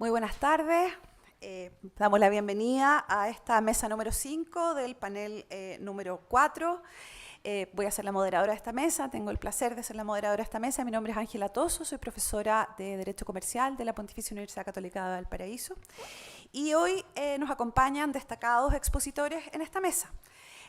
Muy buenas tardes. Damos la bienvenida a esta mesa número 5 del panel número 4. Voy a ser la moderadora de esta mesa, tengo el placer de ser la moderadora de esta mesa. Mi nombre es Ángela Toso, soy profesora de Derecho Comercial de la Pontificia Universidad Católica de Valparaíso. Y hoy nos acompañan destacados expositores en esta mesa.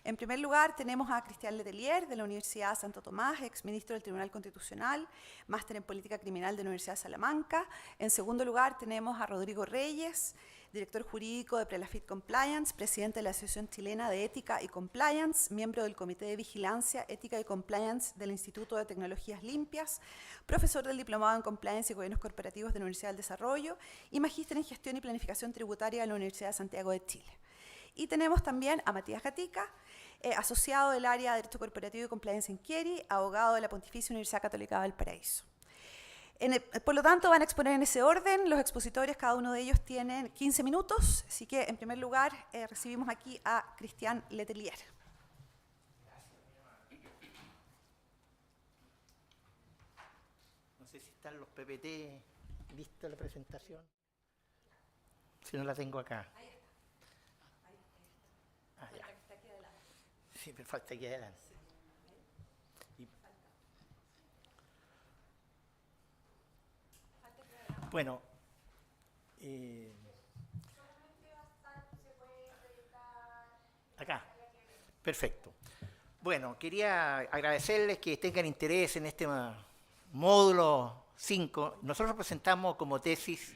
En primer lugar, tenemos a Cristian Letelier, de la Universidad Santo Tomás, exministro del Tribunal Constitucional, máster en Política Criminal de la Universidad de Salamanca. En segundo lugar, tenemos a Rodrigo Reyes, director jurídico de Prelafit Compliance, presidente de la Asociación Chilena de Ética y Compliance, miembro del Comité de Vigilancia, Ética y Compliance del Instituto de Tecnologías Limpias, profesor del Diplomado en Compliance y Gobiernos Corporativos de la Universidad del Desarrollo y magíster en Gestión y Planificación Tributaria de la Universidad de Santiago de Chile. Y tenemos también a Matías Gatica, asociado del área de Derecho Corporativo y Compliance en Chieri, abogado de la Pontificia Universidad Católica de Valparaíso. Por lo tanto, van a exponer en ese orden. Los expositores, cada uno de ellos tienen 15 minutos, así que en primer lugar recibimos aquí a Cristian Letelier. No sé si están los PPT listos la presentación. Si no la tengo acá. Ahí está. Ahí está. Ah, ya. Está aquí adelante. Sí, me falta aquí adelante. Y, bueno, acá. Perfecto. Bueno, quería agradecerles que tengan interés en este módulo 5. Nosotros presentamos como tesis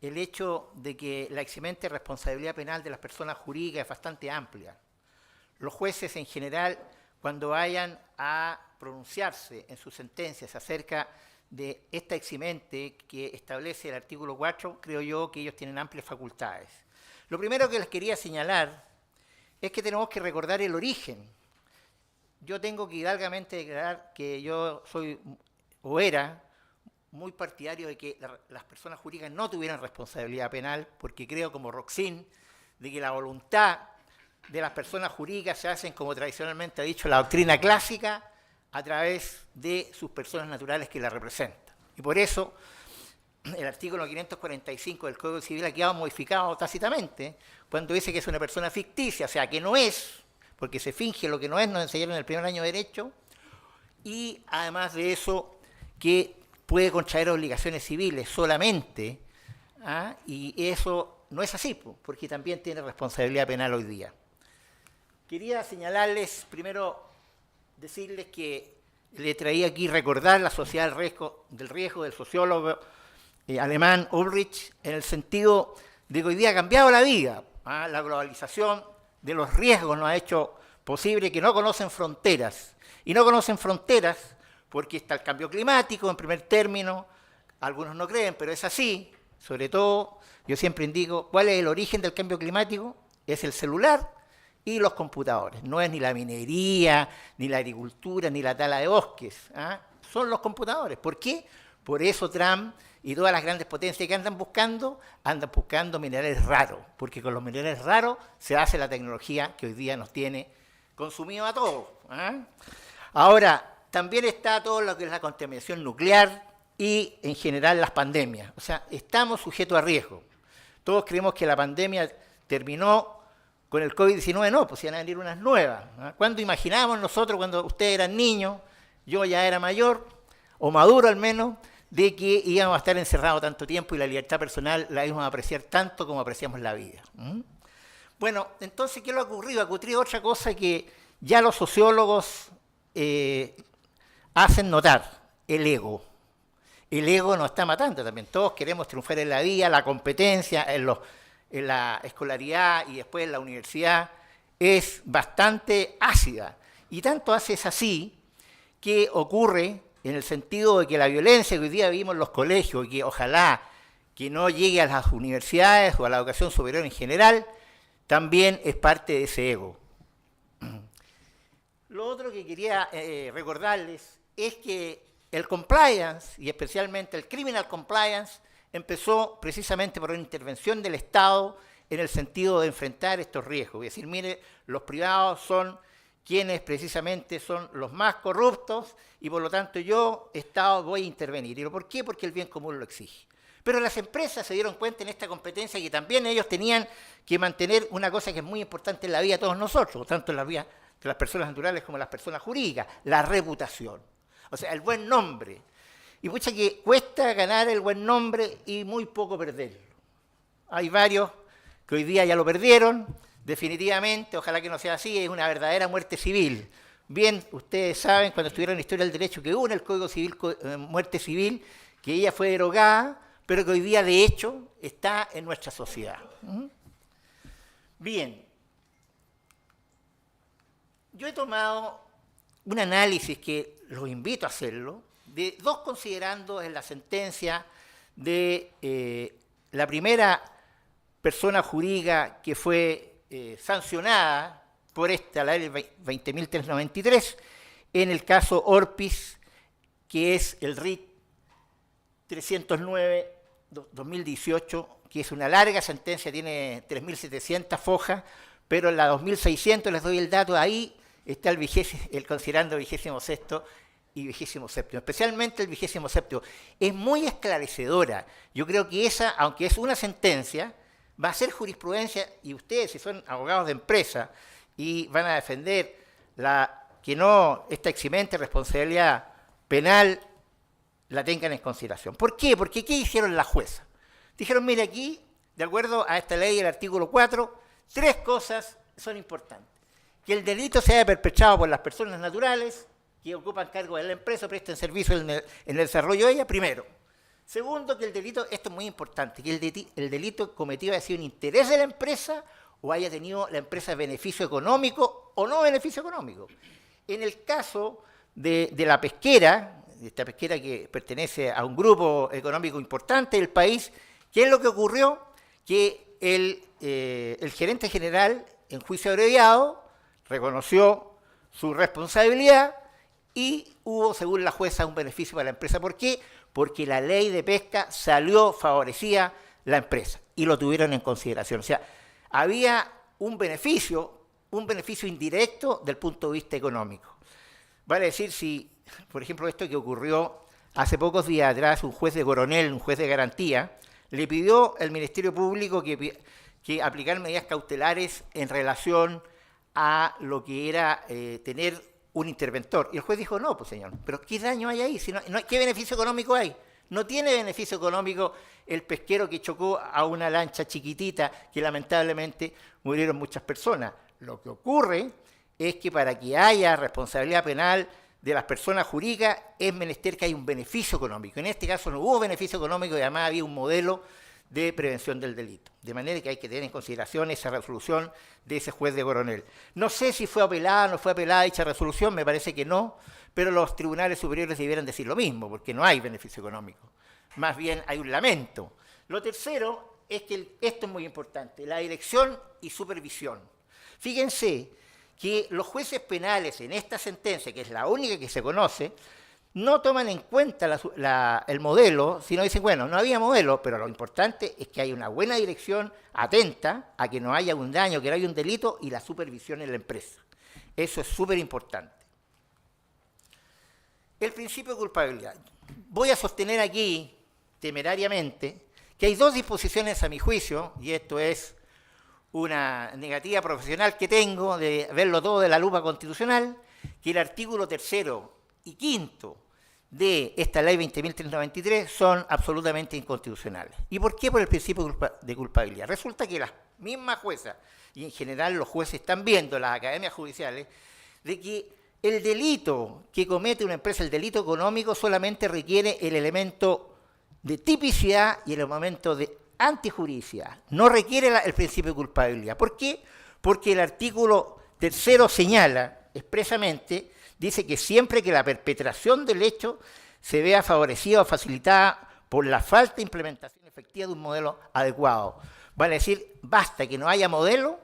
el hecho de que la eximente responsabilidad penal de las personas jurídicas es bastante amplia. Los jueces en general, cuando vayan a pronunciarse en sus sentencias acerca de esta eximente que establece el artículo 4, creo yo que ellos tienen amplias facultades. Lo primero que les quería señalar es que tenemos que recordar el origen. Yo tengo que hidalgamente declarar que yo soy o era muy partidario de que las personas jurídicas no tuvieran responsabilidad penal, porque creo, como Roxin, de que la voluntad de las personas jurídicas se hacen, como tradicionalmente ha dicho la doctrina clásica, a través de sus personas naturales que la representan. Y por eso el artículo 545 del Código Civil ha quedado modificado tácitamente cuando dice que es una persona ficticia, o sea, que no es, porque se finge lo que no es, nos enseñaron en el primer año de Derecho, y además de eso, que puede contraer obligaciones civiles solamente, y eso no es así, porque también tiene responsabilidad penal hoy día. Quería señalarles, primero, decirles que le traía aquí recordar la sociedad del riesgo del sociólogo alemán Ulrich, en el sentido de que hoy día ha cambiado la vida. La globalización de los riesgos nos ha hecho posible que no conocen fronteras. Y no conocen fronteras porque está el cambio climático, en primer término. Algunos no creen, pero es así. Sobre todo, yo siempre indico, ¿cuál es el origen del cambio climático? Es el celular y los computadores. No es ni la minería, ni la agricultura, ni la tala de bosques. Son los computadores. ¿Por qué? Por eso Trump y todas las grandes potencias que andan buscando minerales raros. Porque con los minerales raros se hace la tecnología que hoy día nos tiene consumido a todos. Ahora, también está todo lo que es la contaminación nuclear y, en general, las pandemias. O sea, estamos sujetos a riesgo. Todos creemos que la pandemia terminó con el COVID-19, no, pues iban a venir unas nuevas. ¿Cuándo imaginábamos nosotros, cuando ustedes eran niños, yo ya era mayor, o maduro al menos, de que íbamos a estar encerrados tanto tiempo y la libertad personal la íbamos a apreciar tanto como apreciamos la vida? Bueno, entonces, ¿qué es lo que ha ocurrido? Ha ocurrido otra cosa que ya los sociólogos hacen notar: el ego. El ego nos está matando también. Todos queremos triunfar en la vida, la competencia, en la escolaridad y después en la universidad es bastante ácida. Y tanto es así que ocurre en el sentido de que la violencia que hoy día vivimos en los colegios, y que ojalá que no llegue a las universidades o a la educación superior en general, también es parte de ese ego. Lo otro que quería recordarles es que el compliance, y especialmente el criminal compliance, empezó precisamente por una intervención del Estado en el sentido de enfrentar estos riesgos. Es decir, mire, los privados son quienes precisamente son los más corruptos y por lo tanto yo, Estado, voy a intervenir. ¿Y por qué? Porque el bien común lo exige. Pero las empresas se dieron cuenta en esta competencia que también ellos tenían que mantener una cosa que es muy importante en la vida de todos nosotros, tanto en la vida de las personas naturales como las personas jurídicas, la reputación. O sea, el buen nombre. Y pucha que cuesta ganar el buen nombre y muy poco perderlo. Hay varios que hoy día ya lo perdieron, definitivamente, ojalá que no sea así, es una verdadera muerte civil. Bien, ustedes saben, cuando estudiaron Historia del Derecho, que hubo en el Código Civil muerte civil, que ella fue derogada, pero que hoy día, de hecho, está en nuestra sociedad. Bien, yo he tomado un análisis que los invito a hacerlo, de dos considerandos en la sentencia de la primera persona jurídica que fue sancionada por esta ley 20.393, en el caso Orpis, que es el RIT 309-2018, que es una larga sentencia, tiene 3.700 fojas, pero en la 2.600, les doy el dato, ahí está el considerando 26º y 27º, especialmente el 27º. Es muy esclarecedora. Yo creo que esa, aunque es una sentencia, va a ser jurisprudencia, y ustedes, si son abogados de empresa y van a defender que no esta eximente responsabilidad penal, la tengan en consideración. ¿Por qué? Porque ¿qué hicieron las juezas? Dijeron, mire, aquí, de acuerdo a esta ley, el artículo 4, 3 cosas son importantes. Que el delito sea perpetrado por las personas naturales que ocupan cargo de la empresa o presten servicio en el desarrollo de ella, primero. Segundo, que el delito, esto es muy importante, que el delito cometido haya sido en interés de la empresa o haya tenido la empresa beneficio económico o no beneficio económico. En el caso de la pesquera, esta pesquera que pertenece a un grupo económico importante del país, ¿qué es lo que ocurrió? Que el gerente general, en juicio abreviado, reconoció su responsabilidad y hubo, según la jueza, un beneficio para la empresa. ¿Por qué? Porque la ley de pesca favorecía la empresa y lo tuvieron en consideración. O sea, había un beneficio indirecto del punto de vista económico. Vale decir, si, por ejemplo, esto que ocurrió hace pocos días atrás, un juez de coronel, un juez de garantía, le pidió al Ministerio Público que aplicar medidas cautelares en relación a lo que era tener un interventor. Y el juez dijo, no, pues señor, pero ¿qué daño hay ahí? ¿Qué beneficio económico hay? No tiene beneficio económico el pesquero que chocó a una lancha chiquitita que lamentablemente murieron muchas personas. Lo que ocurre es que para que haya responsabilidad penal de las personas jurídicas es menester que haya un beneficio económico. En este caso no hubo beneficio económico y además había un modelo de prevención del delito. De manera que hay que tener en consideración esa resolución de ese juez de coronel. No sé si fue apelada o no fue apelada dicha resolución, me parece que no, pero los tribunales superiores debieran decir lo mismo, porque no hay beneficio económico. Más bien hay un lamento. Lo tercero es que, esto es muy importante, la dirección y supervisión. Fíjense que los jueces penales en esta sentencia, que es la única que se conoce, no toman en cuenta el modelo, sino dicen, bueno, no había modelo, pero lo importante es que haya una buena dirección atenta a que no haya un daño, que no haya un delito y la supervisión en la empresa. Eso es súper importante. El principio de culpabilidad. Voy a sostener aquí, temerariamente, que hay dos disposiciones a mi juicio, y esto es una negativa profesional que tengo de verlo todo de la lupa constitucional, que el artículo 3º y 5º de esta ley 20.393 son absolutamente inconstitucionales. ¿Y por qué? Por el principio de culpabilidad. Resulta que las mismas juezas, y en general los jueces están viendo, las academias judiciales, de que el delito que comete una empresa, el delito económico, solamente requiere el elemento de tipicidad y el elemento de antijuridicidad. No requiere el principio de culpabilidad. ¿Por qué? Porque el artículo 3º señala expresamente, dice que siempre que la perpetración del hecho se vea favorecida o facilitada por la falta de implementación efectiva de un modelo adecuado. Vale decir, basta que no haya modelo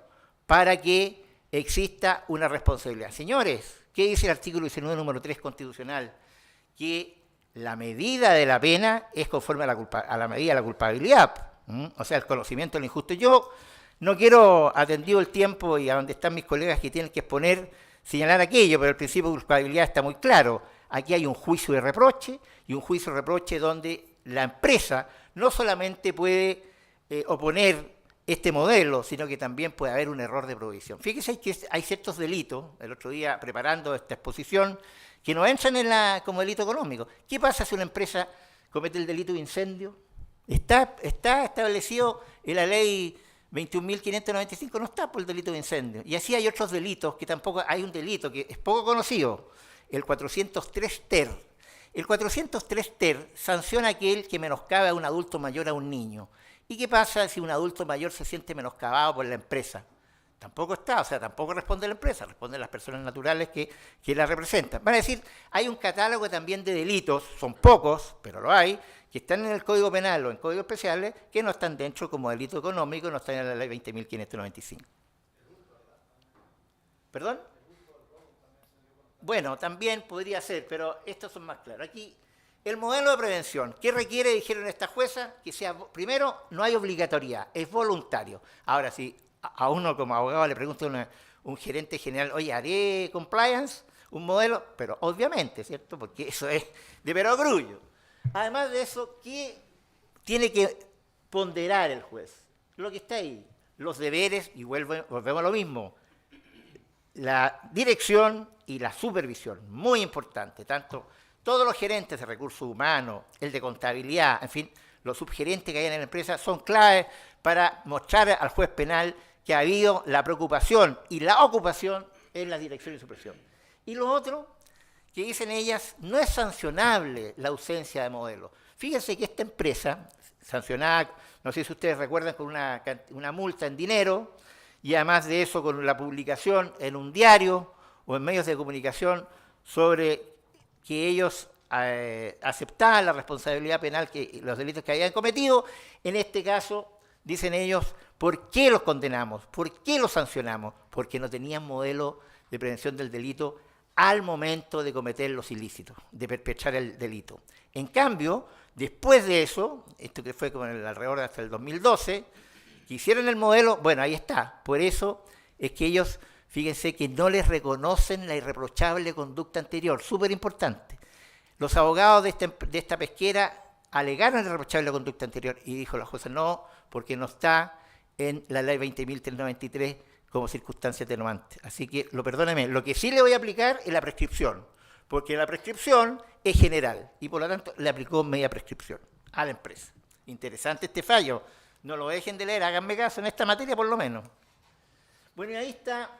para que exista una responsabilidad. Señores, ¿qué dice el artículo 19, número 3 constitucional? Que la medida de la pena es conforme a la medida de la culpabilidad. O sea, el conocimiento de lo injusto. Yo no quiero, atendido el tiempo y a donde están mis colegas que tienen que exponer, señalar aquello, pero el principio de culpabilidad está muy claro. Aquí hay un juicio de reproche y un juicio de reproche donde la empresa no solamente puede oponer este modelo, sino que también puede haber un error de provisión. Fíjese que hay ciertos delitos, el otro día preparando esta exposición, que no entran como delito económico. ¿Qué pasa si una empresa comete el delito de incendio? Está establecido en la ley 21.595, no está por el delito de incendio. Y así hay otros delitos que tampoco, hay un delito que es poco conocido, el 403 ter. El 403 ter sanciona a aquel que menoscabe a un adulto mayor a un niño. ¿Y qué pasa si un adulto mayor se siente menoscabado por la empresa? Tampoco está, o sea, tampoco responde la empresa, responden las personas naturales que la representan. Van a decir, hay un catálogo también de delitos, son pocos, pero lo hay, que están en el Código Penal o en códigos especiales, que no están dentro como delito económico, no están en la ley 20.595. ¿Perdón? Bueno, también podría ser, pero estos son más claros. Aquí, el modelo de prevención, ¿qué requiere, dijeron esta jueza? Que sea, primero, no hay obligatoriedad, es voluntario. Ahora, si a uno como abogado le pregunta un gerente general, oye, ¿haré compliance? Un modelo, pero obviamente, ¿cierto? Porque eso es de perogrullo. Además de eso, ¿qué tiene que ponderar el juez? Lo que está ahí, los deberes, y volvemos a lo mismo, la dirección y la supervisión, muy importante, tanto todos los gerentes de recursos humanos, el de contabilidad, en fin, los subgerentes que hay en la empresa son claves para mostrar al juez penal que ha habido la preocupación y la ocupación en la dirección y supervisión. Y lo otro, que dicen ellas, no es sancionable la ausencia de modelo. Fíjense que esta empresa, sancionada, no sé si ustedes recuerdan, con una multa en dinero, y además de eso con la publicación en un diario o en medios de comunicación sobre que ellos aceptaban la responsabilidad penal, que los delitos que habían cometido. En este caso, dicen ellos, ¿por qué los condenamos? ¿Por qué los sancionamos? Porque no tenían modelo de prevención del delito al momento de cometer los ilícitos, de perpetrar el delito. En cambio, después de eso, esto que fue como alrededor de hasta el 2012, que hicieron el modelo, bueno, ahí está. Por eso es que ellos, fíjense que no les reconocen la irreprochable conducta anterior, súper importante. Los abogados de esta pesquera alegaron la irreprochable conducta anterior y dijo la jueza no, porque no está en la ley 20.393 como circunstancia atenuante. Así que, perdóneme, lo que sí le voy a aplicar es la prescripción, porque la prescripción es general y por lo tanto le aplicó media prescripción a la empresa. Interesante este fallo. No lo dejen de leer, háganme caso en esta materia por lo menos. Bueno, y ahí está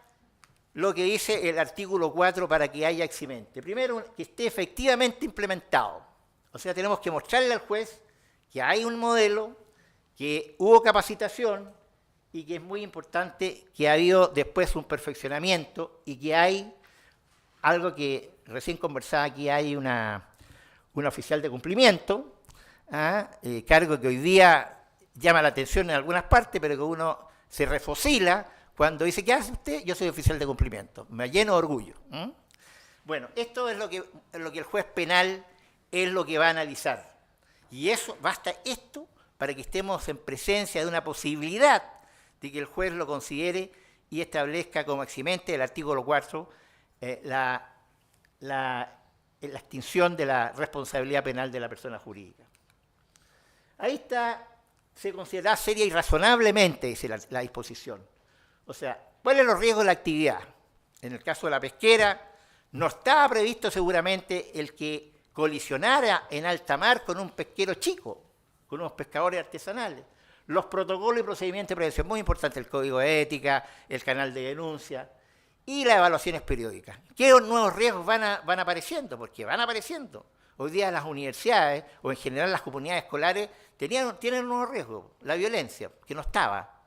lo que dice el artículo 4 para que haya eximente. Primero, que esté efectivamente implementado. O sea, tenemos que mostrarle al juez que hay un modelo, que hubo capacitación y que es muy importante que ha habido después un perfeccionamiento y que hay algo que recién conversaba aquí, hay una oficial de cumplimiento, cargo que hoy día llama la atención en algunas partes, pero que uno se refocila cuando dice, ¿qué hace usted? Yo soy oficial de cumplimiento. Me lleno de orgullo. Bueno, esto es lo que el juez penal es lo que va a analizar. Y eso, basta esto para que estemos en presencia de una posibilidad de que el juez lo considere y establezca como eximente el artículo 4 la extinción de la responsabilidad penal de la persona jurídica. Ahí está, se considera seria y razonablemente, dice la disposición. O sea, ¿cuáles son los riesgos de la actividad? En el caso de la pesquera, no estaba previsto seguramente el que colisionara en alta mar con un pesquero chico, con unos pescadores artesanales. Los protocolos y procedimientos de prevención, muy importante, el código de ética, el canal de denuncia y las evaluaciones periódicas. ¿Qué nuevos riesgos van apareciendo? Porque van apareciendo. Hoy día las universidades, o en general las comunidades escolares, tienen un nuevo riesgo, la violencia, que no estaba.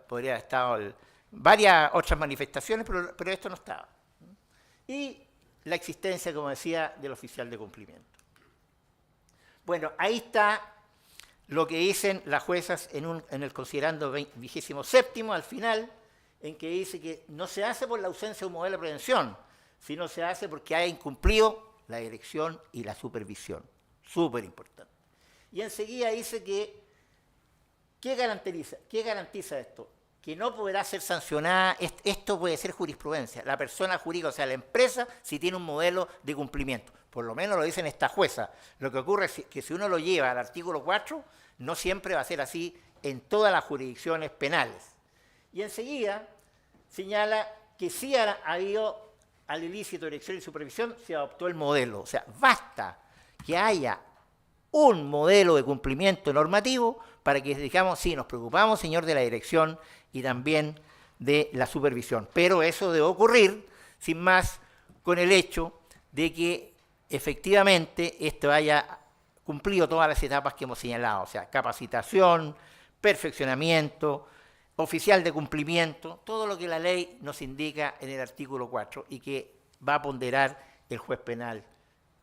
Podría haber estado varias otras manifestaciones, pero esto no estaba. Y la existencia, como decía, del oficial de cumplimiento. Bueno, ahí está lo que dicen las juezas en el considerando 27º, al final, en que dice que no se hace por la ausencia de un modelo de prevención, sino se hace porque haya incumplido la dirección y la supervisión. Súper importante. Y enseguida dice que, ¿qué garantiza esto? Que no podrá ser sancionada, esto puede ser jurisprudencia, la persona jurídica, o sea, la empresa, si tiene un modelo de cumplimiento. por lo menos lo dicen esta jueza. Lo que ocurre es que si uno lo lleva al artículo 4, no siempre va a ser así en todas las jurisdicciones penales. Y enseguida señala que sí ha habido al ilícito, dirección y supervisión, se adoptó el modelo. O sea, basta que haya un modelo de cumplimiento normativo para que digamos, sí, nos preocupamos, señor, de la dirección y también de la supervisión. Pero eso debe ocurrir, sin más, con el hecho de que efectivamente esto haya cumplido todas las etapas que hemos señalado, o sea, capacitación, perfeccionamiento, oficial de cumplimiento, todo lo que la ley nos indica en el artículo 4 y que va a ponderar el juez penal.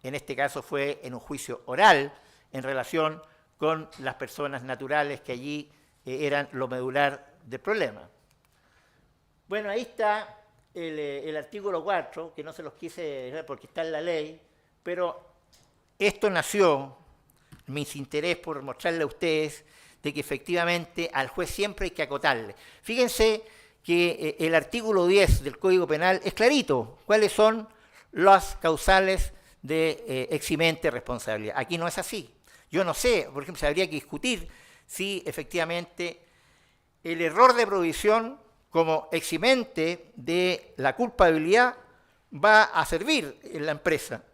En este caso fue en un juicio oral en relación con las personas naturales que allí eran lo medular del problema. Bueno, ahí está el artículo 4, que no se los quise dejar porque está en la ley, pero esto nació, mi interés por mostrarle a ustedes de que efectivamente al juez siempre hay que acotarle. Fíjense que el artículo 10 del Código Penal es clarito, cuáles son las causales de eximente responsabilidad. Aquí no es así. Yo no sé, por ejemplo, se habría que discutir si efectivamente el error de provisión como eximente de la culpabilidad va a servir en la empresa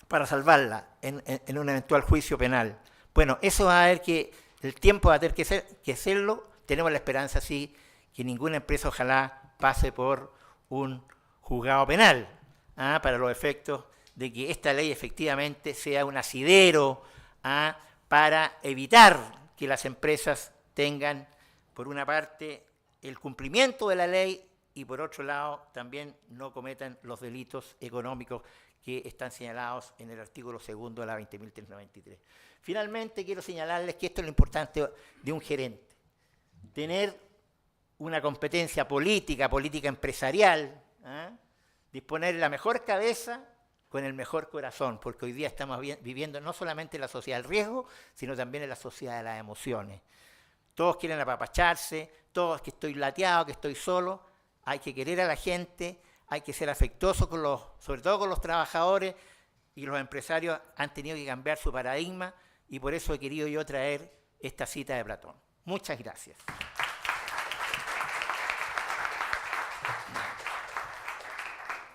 para salvarla en un eventual juicio penal. Bueno, eso va a haber que, el tiempo va a tener que hacerlo. Tenemos la esperanza, sí, que ninguna empresa ojalá pase por un juzgado penal, para los efectos de que esta ley efectivamente sea un asidero para evitar que las empresas tengan, por una parte, el cumplimiento de la ley y, por otro lado, también no cometan los delitos económicos que están señalados en el artículo 2 de la 20.393. Finalmente, quiero señalarles que esto es lo importante de un gerente. Tener una competencia política empresarial, disponer la mejor cabeza con el mejor corazón, porque hoy día estamos viviendo no solamente en la sociedad del riesgo, sino también en la sociedad de las emociones. Todos quieren apapacharse, todos que estoy lateado, que estoy solo. Hay que querer a la gente, hay que ser afectuoso sobre todo con los trabajadores, y los empresarios han tenido que cambiar su paradigma, y por eso he querido yo traer esta cita de Platón. Muchas gracias.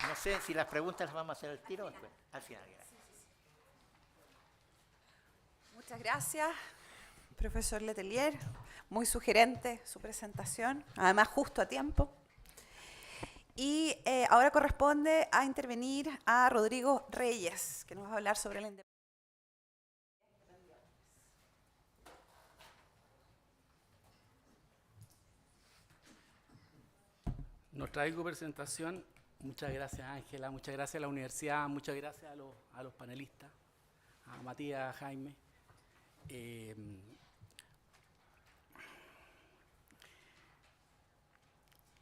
No sé si las preguntas las vamos a hacer al tiro o después. Al final, gracias. Muchas gracias, profesor Letelier. Muy sugerente su presentación, además justo a tiempo. Y ahora corresponde a intervenir a Rodrigo Reyes, que nos va a hablar sobre la independencia. No traigo presentación. Muchas gracias, Ángela. Muchas gracias a la universidad. Muchas gracias a los panelistas, a Matías, a Jaime.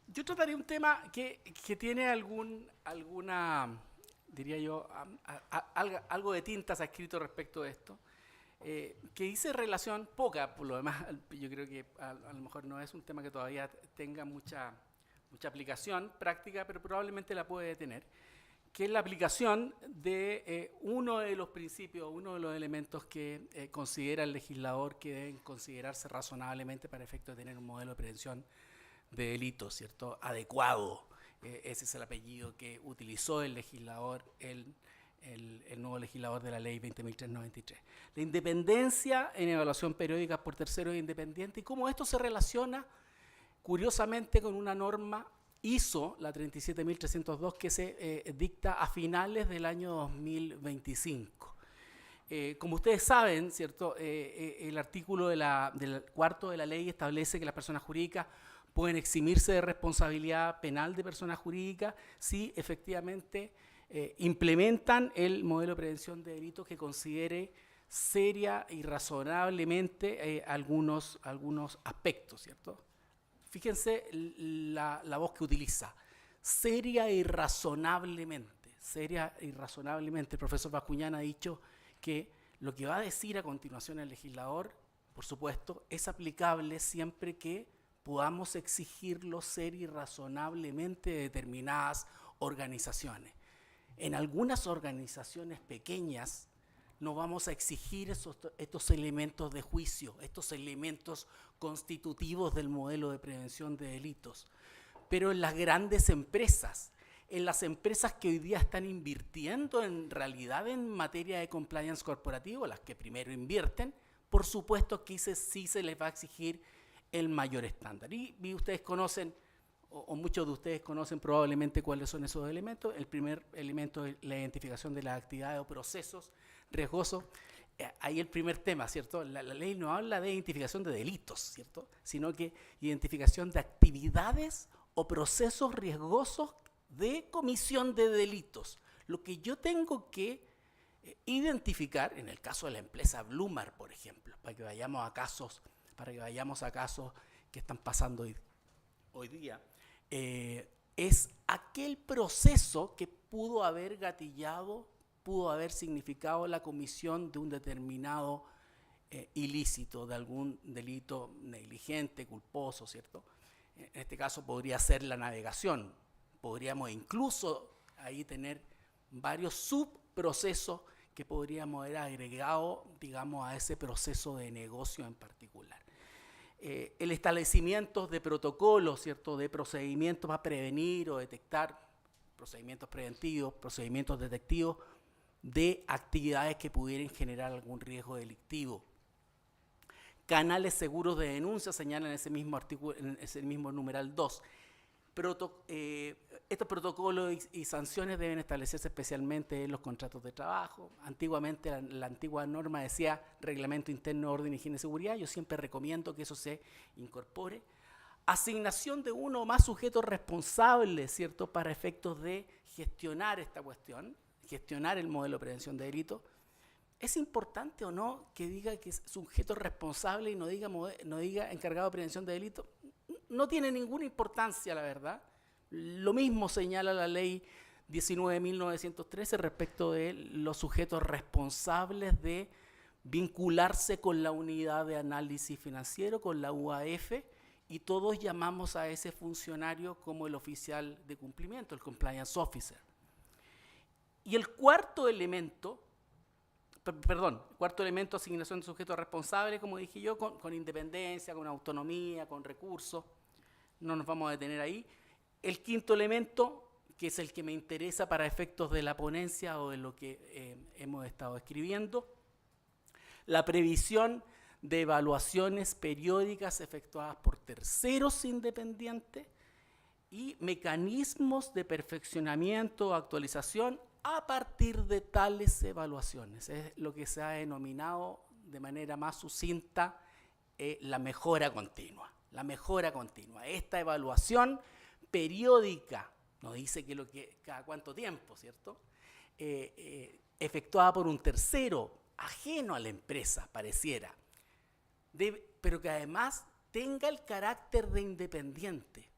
Yo trataré un tema que tiene alguna, diría yo, algo de tinta se ha escrito respecto de esto, que hice relación poca, por lo demás, yo creo que a lo mejor no es un tema que todavía tenga mucha aplicación práctica, pero probablemente la puede tener, que es la aplicación de uno de los principios, uno de los elementos que considera el legislador que deben considerarse razonablemente para efecto de tener un modelo de prevención de delitos, ¿cierto? Adecuado. Ese es el apellido que utilizó el legislador, el nuevo legislador de la ley 20.393. La independencia en evaluación periódica por terceros independientes y cómo esto se relaciona curiosamente con una norma ISO, la 37.302, que se dicta a finales del año 2025. Como ustedes saben, ¿cierto? El artículo del cuarto de la ley establece que las personas jurídicas pueden eximirse de responsabilidad penal de personas jurídicas si efectivamente implementan el modelo de prevención de delitos que considere seria y razonablemente algunos aspectos, ¿cierto? Fíjense la voz que utiliza, seria y razonablemente. Seria y razonablemente. El profesor Bascuñán ha dicho que lo que va a decir a continuación el legislador, por supuesto, es aplicable siempre que podamos exigirlo seria y razonablemente de determinadas organizaciones. En algunas organizaciones pequeñas no vamos a exigir estos elementos de juicio, estos elementos constitutivos del modelo de prevención de delitos. Pero en las grandes empresas, en las empresas que hoy día están invirtiendo en realidad en materia de compliance corporativo, las que primero invierten, por supuesto que sí se les va a exigir el mayor estándar. Y ustedes conocen, o muchos de ustedes conocen probablemente cuáles son esos elementos. El primer elemento es la identificación de las actividades o procesos riesgosos. Ahí el primer tema, ¿cierto? La ley no habla de identificación de delitos, ¿cierto? Sino que identificación de actividades o procesos riesgosos de comisión de delitos. Lo que yo tengo que identificar, en el caso de la empresa Blumar, por ejemplo, para que vayamos a casos que están pasando hoy día, es aquel proceso que pudo haber gatillado, pudo haber significado la comisión de un determinado ilícito, de algún delito negligente, culposo, ¿cierto? En este caso podría ser la navegación. Podríamos incluso ahí tener varios subprocesos que podríamos haber agregado, digamos, a ese proceso de negocio en particular. El establecimiento de protocolos, ¿cierto?, de procedimientos para prevenir o detectar, procedimientos preventivos, procedimientos detectivos de actividades que pudieran generar algún riesgo delictivo. Canales seguros de denuncia señalan en ese mismo artículo, en ese mismo numeral 2. Estos protocolos y sanciones deben establecerse especialmente en los contratos de trabajo. Antiguamente la antigua norma decía Reglamento Interno de Orden, Higiene y Seguridad. Yo siempre recomiendo que eso se incorpore. Asignación de uno o más sujetos responsables, ¿cierto?, para efectos de gestionar esta cuestión, gestionar el modelo de prevención de delitos. ¿Es importante o no que diga que es sujeto responsable y no diga encargado de prevención de delitos? No tiene ninguna importancia, la verdad. Lo mismo señala la ley 19.913 respecto de los sujetos responsables de vincularse con la unidad de análisis financiero, con la UAF, y todos llamamos a ese funcionario como el oficial de cumplimiento, el compliance officer. Y el cuarto elemento, asignación de sujetos responsables, como dije yo, con independencia, con autonomía, con recursos. No nos vamos a detener ahí. El quinto elemento, que es el que me interesa para efectos de la ponencia o de lo que hemos estado escribiendo, la previsión de evaluaciones periódicas efectuadas por terceros independientes y mecanismos de perfeccionamiento o actualización a partir de tales evaluaciones. Es lo que se ha denominado de manera más sucinta la mejora continua. La mejora continua. Esta evaluación periódica, nos dice que cada cuánto tiempo, ¿cierto? Efectuada por un tercero, ajeno a la empresa, pareciera, pero que además tenga el carácter de independiente.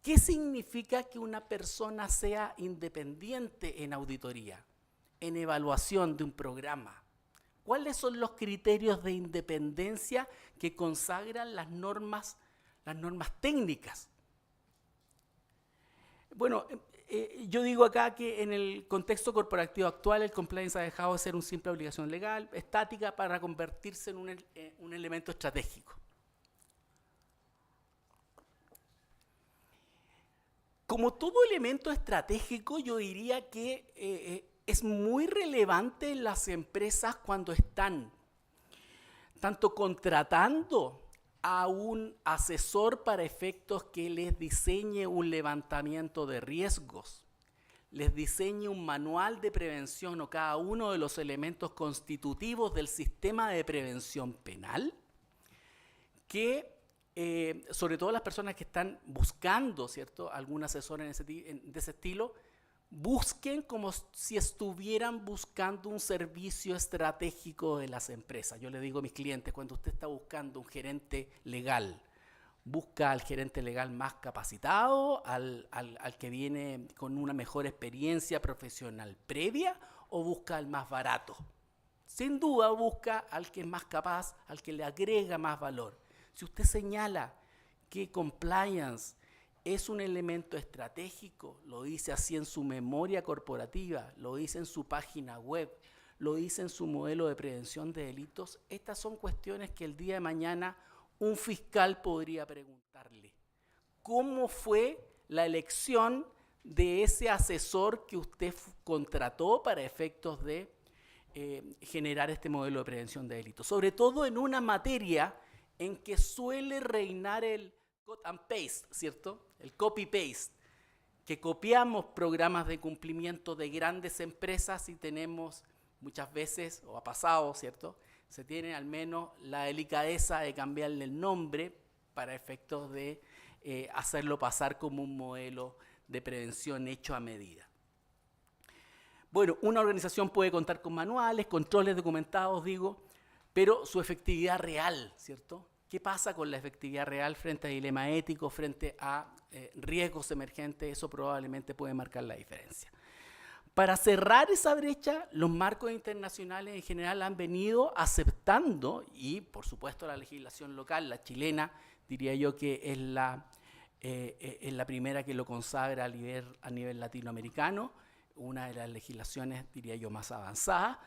¿Qué significa que una persona sea independiente en auditoría, en evaluación de un programa? ¿Cuáles son los criterios de independencia que consagran las normas técnicas? Bueno, yo digo acá que en el contexto corporativo actual el compliance ha dejado de ser una simple obligación legal, estática, para convertirse en un elemento estratégico. Como todo elemento estratégico, yo diría que es muy relevante en las empresas cuando están tanto contratando a un asesor para efectos que les diseñe un levantamiento de riesgos, les diseñe un manual de prevención o cada uno de los elementos constitutivos del sistema de prevención penal, que sobre todo las personas que están buscando, ¿cierto?, algún asesor de ese estilo, busquen como si estuvieran buscando un servicio estratégico de las empresas. Yo le digo a mis clientes, cuando usted está buscando un gerente legal, ¿busca al gerente legal más capacitado, al que viene con una mejor experiencia profesional previa, o busca al más barato? Sin duda busca al que es más capaz, al que le agrega más valor. Si usted señala que compliance es un elemento estratégico, lo dice así en su memoria corporativa, lo dice en su página web, lo dice en su modelo de prevención de delitos. Estas son cuestiones que el día de mañana un fiscal podría preguntarle. ¿Cómo fue la elección de ese asesor que usted contrató para efectos de generar este modelo de prevención de delitos? Sobre todo en una materia en que suele reinar el cut and paste, ¿cierto? El copy-paste, que copiamos programas de cumplimiento de grandes empresas y tenemos muchas veces, o ha pasado, ¿cierto? Se tiene al menos la delicadeza de cambiarle el nombre para efectos de hacerlo pasar como un modelo de prevención hecho a medida. Bueno, una organización puede contar con manuales, controles documentados, digo, pero su efectividad real, ¿cierto? ¿Qué pasa con la efectividad real frente a dilemas éticos, frente a riesgos emergentes? Eso probablemente puede marcar la diferencia. Para cerrar esa brecha, los marcos internacionales en general han venido aceptando, y por supuesto la legislación local, la chilena, diría yo que es la primera que lo consagra a nivel latinoamericano, una de las legislaciones, diría yo, más avanzadas,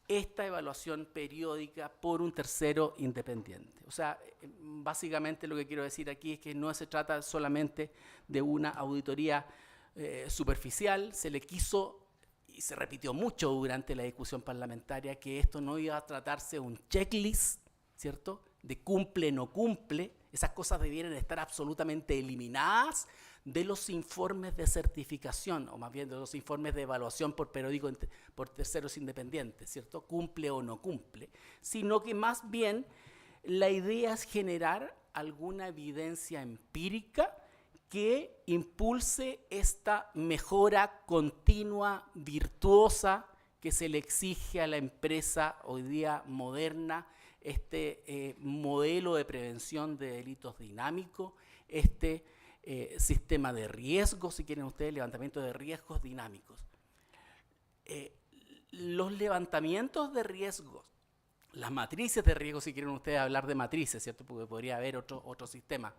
esta evaluación periódica por un tercero independiente. O sea, básicamente lo que quiero decir aquí es que no se trata solamente de una auditoría superficial, se le quiso, y se repitió mucho durante la discusión parlamentaria, que esto no iba a tratarse de un checklist, ¿cierto?, de cumple, no cumple. Esas cosas debieran estar absolutamente eliminadas de los informes de certificación, o más bien de los informes de evaluación por periódico por terceros independientes, ¿cierto? Cumple o no cumple, sino que más bien la idea es generar alguna evidencia empírica que impulse esta mejora continua, virtuosa, que se le exige a la empresa hoy día moderna, este modelo de prevención de delitos dinámico, este sistema de riesgos, si quieren ustedes, levantamiento de riesgos dinámicos. Los levantamientos de riesgos, las matrices de riesgo, si quieren ustedes hablar de matrices, ¿cierto?, porque podría haber otro sistema,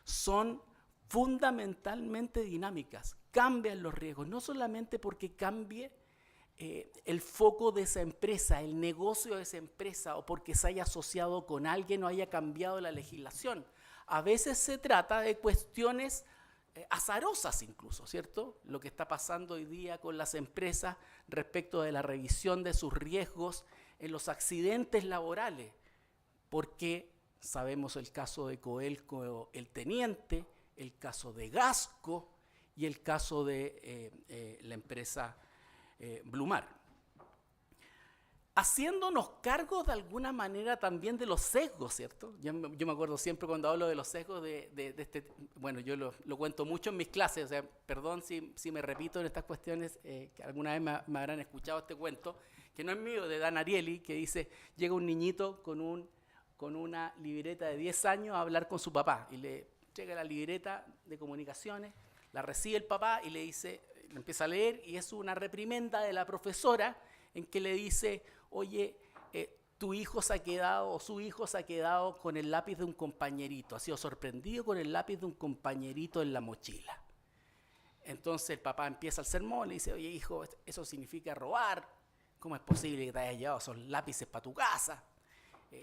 son fundamentalmente dinámicas, cambian los riesgos, no solamente porque cambie el foco de esa empresa, el negocio de esa empresa, o porque se haya asociado con alguien o haya cambiado la legislación. A veces se trata de cuestiones azarosas incluso, ¿cierto? Lo que está pasando hoy día con las empresas respecto de la revisión de sus riesgos en los accidentes laborales, porque sabemos el caso de Coelco, el Teniente, el caso de Gasco y el caso de la empresa Blumar. Haciéndonos cargo de alguna manera también de los sesgos, ¿cierto? Yo me acuerdo siempre cuando hablo de los sesgos de este, bueno, yo lo cuento mucho en mis clases, o sea, perdón si me repito en estas cuestiones, que alguna vez me habrán escuchado este cuento, que no es mío, de Dan Ariely, que dice, llega un niñito con una libreta de 10 años a hablar con su papá, y le llega la libreta de comunicaciones, la recibe el papá y le dice, le empieza a leer, y es una reprimenda de la profesora en que le dice, oye, tu hijo se ha quedado, o su hijo se ha quedado con el lápiz de un compañerito, ha sido sorprendido con el lápiz de un compañerito en la mochila. Entonces el papá empieza el sermón, le dice, oye hijo, eso significa robar, ¿cómo es posible que te hayas llevado esos lápices para tu casa?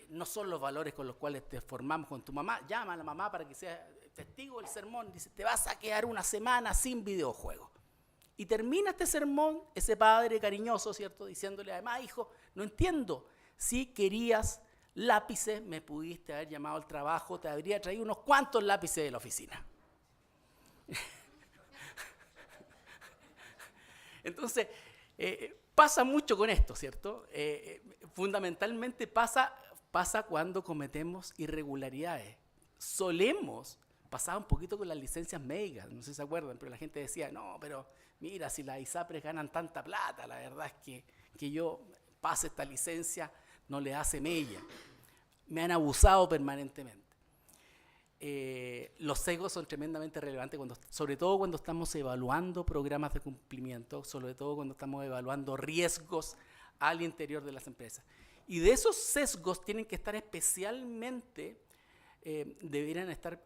No son los valores con los cuales te formamos con tu mamá, llama a la mamá para que sea testigo del sermón, dice, te vas a quedar una semana sin videojuegos. Y termina este sermón, ese padre cariñoso, ¿cierto?, diciéndole además, hijo, no entiendo, si querías lápices, me pudiste haber llamado al trabajo, te habría traído unos cuantos lápices de la oficina. Entonces, pasa mucho con esto, ¿cierto? Fundamentalmente pasa cuando cometemos irregularidades. Pasaba un poquito con las licencias médicas, no sé si se acuerdan, pero la gente decía, no, pero mira, si las ISAPRES ganan tanta plata, la verdad es que yo pase esta licencia no le hace mella. Me han abusado permanentemente. Los sesgos son tremendamente relevantes, sobre todo cuando estamos evaluando programas de cumplimiento, sobre todo cuando estamos evaluando riesgos al interior de las empresas. Y de esos sesgos tienen que estar especialmente deberían estar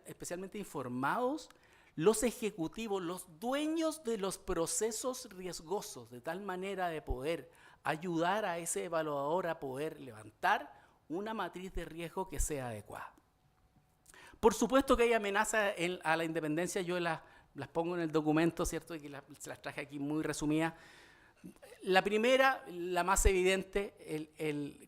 especialmente informados los ejecutivos, los dueños de los procesos riesgosos, de tal manera de poder ayudar a ese evaluador a poder levantar una matriz de riesgo que sea adecuada. Por supuesto que hay amenazas a la independencia, yo las pongo en el documento, ¿cierto? Y que se las traje aquí muy resumidas. La primera, la más evidente,